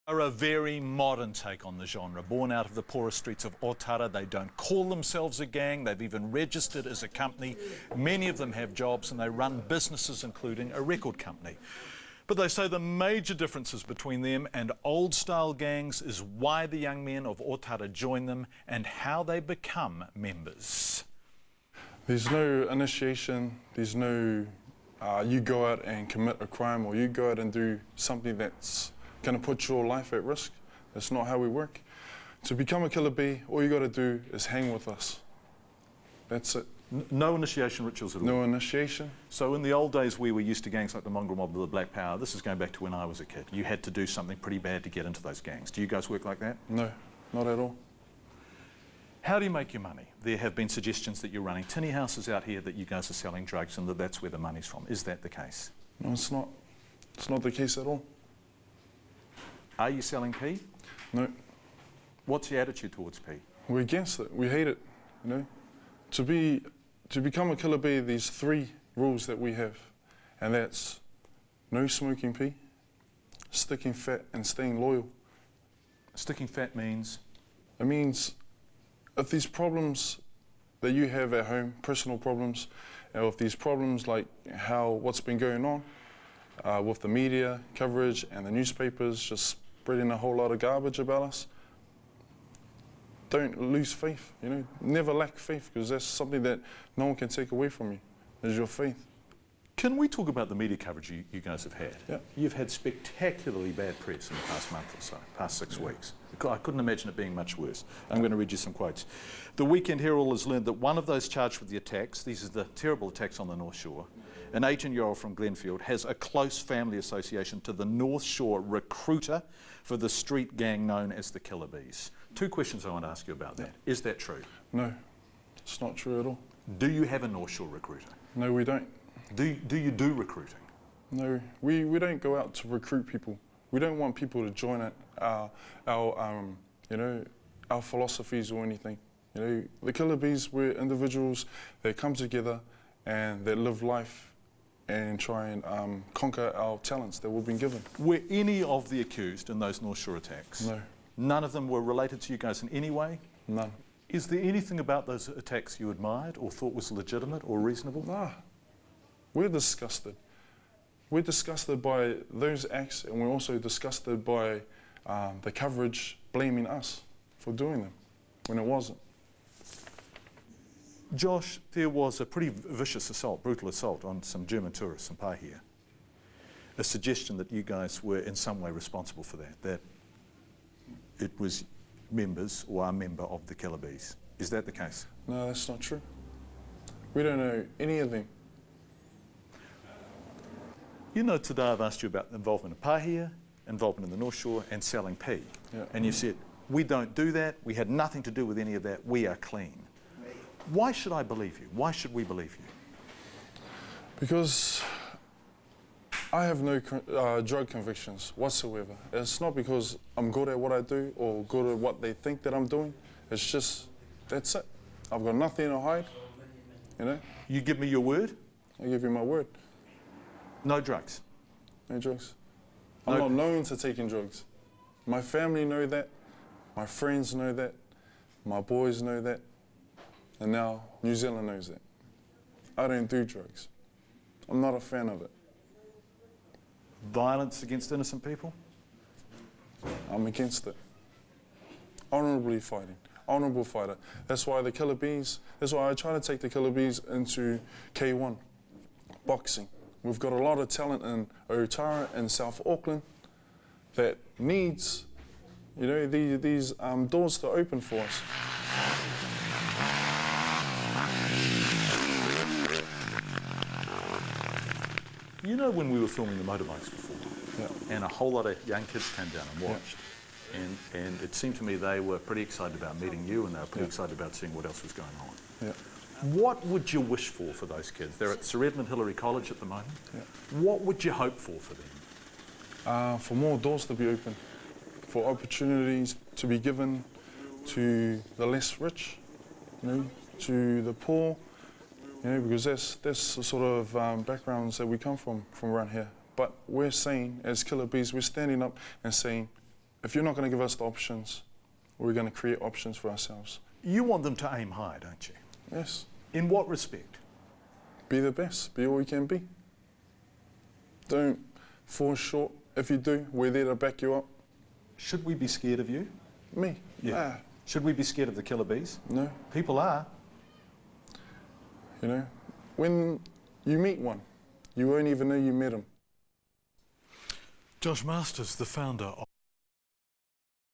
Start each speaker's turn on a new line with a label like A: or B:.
A: Are a very modern take on the genre. Born out of the poorest streets of Otara, they don't call themselves a gang, they've even registered as a company. Many of them have jobs and they run businesses, including a record company. But they say the major differences between them and old-style gangs is why the young men of Otara join them and how they become members.
B: There's no initiation, there's no you go out and commit a crime or you go out and do something that's going to put your life at risk. That's not how we work. To become a Killa Beez, all you got to do is hang with us. That's it.
A: No initiation rituals at all?
B: No initiation.
A: So in the old days where we used to gangs like the Mongrel Mob or the Black Power, this is going back to when I was a kid. You had to do something pretty bad to get into those gangs. Do you guys work like that?
B: No, not at all.
A: How do you make your money? There have been suggestions that you're running tinny houses out here, that you guys are selling drugs and that that's where the money's from. Is that the case?
B: No, it's not. It's not the case at all.
A: Are you selling pee?
B: No.
A: What's your attitude towards pee?
B: We're against it. We hate it. You know, to become a Killa Beez, there's 3 rules that we have, and that's no smoking pee, sticking fat, and staying loyal.
A: Sticking fat means?
B: It means if these problems that you have at home, personal problems, or if these problems like what's been going on with the media coverage and the newspapers just spreading a whole lot of garbage about us, don't lose faith, you know, never lack faith, because that's something that no one can take away from you, is your faith.
A: Can we talk about the media coverage you guys have had?
B: Yeah.
A: You've had spectacularly bad press in the past month or so, past 6 weeks. I couldn't imagine it being much worse. I'm going to read you some quotes. The Weekend Herald has learned that one of those charged with the attacks, these are the terrible attacks on the North Shore, an 18-year-old from Glenfield, has a close family association to the North Shore recruiter for the street gang known as the Killa Beez. 2 questions I want to ask you about that. Is that true?
B: No, it's not true at all.
A: Do you have a North Shore recruiter?
B: No, we don't.
A: Do you do recruiting?
B: No, we don't go out to recruit people. We don't want people to join our philosophies or anything. You know, the Killa Beez, we're individuals that come together and that live life and try and conquer our talents that we've been given.
A: Were any of the accused in those North Shore attacks?
B: No.
A: None of them were related to you guys in any way?
B: None.
A: Is there anything about those attacks you admired or thought was legitimate or reasonable?
B: Nah. We're disgusted. We're disgusted by those acts, and we're also disgusted by the coverage blaming us for doing them when it wasn't.
A: Josh, there was a pretty vicious assault, brutal assault on some German tourists in Pahia. A suggestion that you guys were in some way responsible for that it was members or a member of the Killa Beez. Is that the case?
B: No, that's not true. We don't know any of them.
A: You know, today I've asked you about involvement in Pahia, involvement in the North Shore, and selling pee.
B: Yeah.
A: And you said, we don't do that, we had nothing to do with any of that, we are clean. Why should I believe you? Why should we believe you?
B: Because I have no drug convictions whatsoever. It's not because I'm good at what I do or good at what they think that I'm doing. It's just, that's it. I've got nothing to hide, you know?
A: You give me your word?
B: I give you my word.
A: No drugs?
B: No drugs. I'm not known to taking drugs. My family know that, my friends know that, my boys know that, and now New Zealand knows that. I don't do drugs. I'm not a fan of it.
A: Violence against innocent people?
B: I'm against it. Honourably fighting. Honourable fighter. That's why the Killa Beez, that's why I try to take the Killa Beez into K1, boxing. We've got a lot of talent in Otara and South Auckland that needs, you know, these doors to open for us.
A: You know, when we were filming the motorbikes before, and a whole lot of young kids came down and watched, and it seemed to me they were pretty excited about meeting you, and they were pretty excited about seeing what else was going on. What would you wish for those kids? They're at Sir Edmund Hillary College at the moment. What would you hope for them?
B: For more doors to be open, for opportunities to be given to the less rich, you know, to the poor, you know, because that's the sort of backgrounds that we come from around here. But we're saying, as Killa Beez, we're standing up and saying, if you're not going to give us the options, we're going to create options for ourselves.
A: You want them to aim high, don't you?
B: Yes.
A: In what respect?
B: Be the best. Be all you can be. Don't fall short. If you do, we're there to back you up.
A: Should we be scared of you?
B: Me?
A: Yeah.
B: Nah.
A: Should we be scared of the Killa Beez?
B: No.
A: People are.
B: You know, when you meet one, you won't even know you met him.
A: Josh Masters, the founder of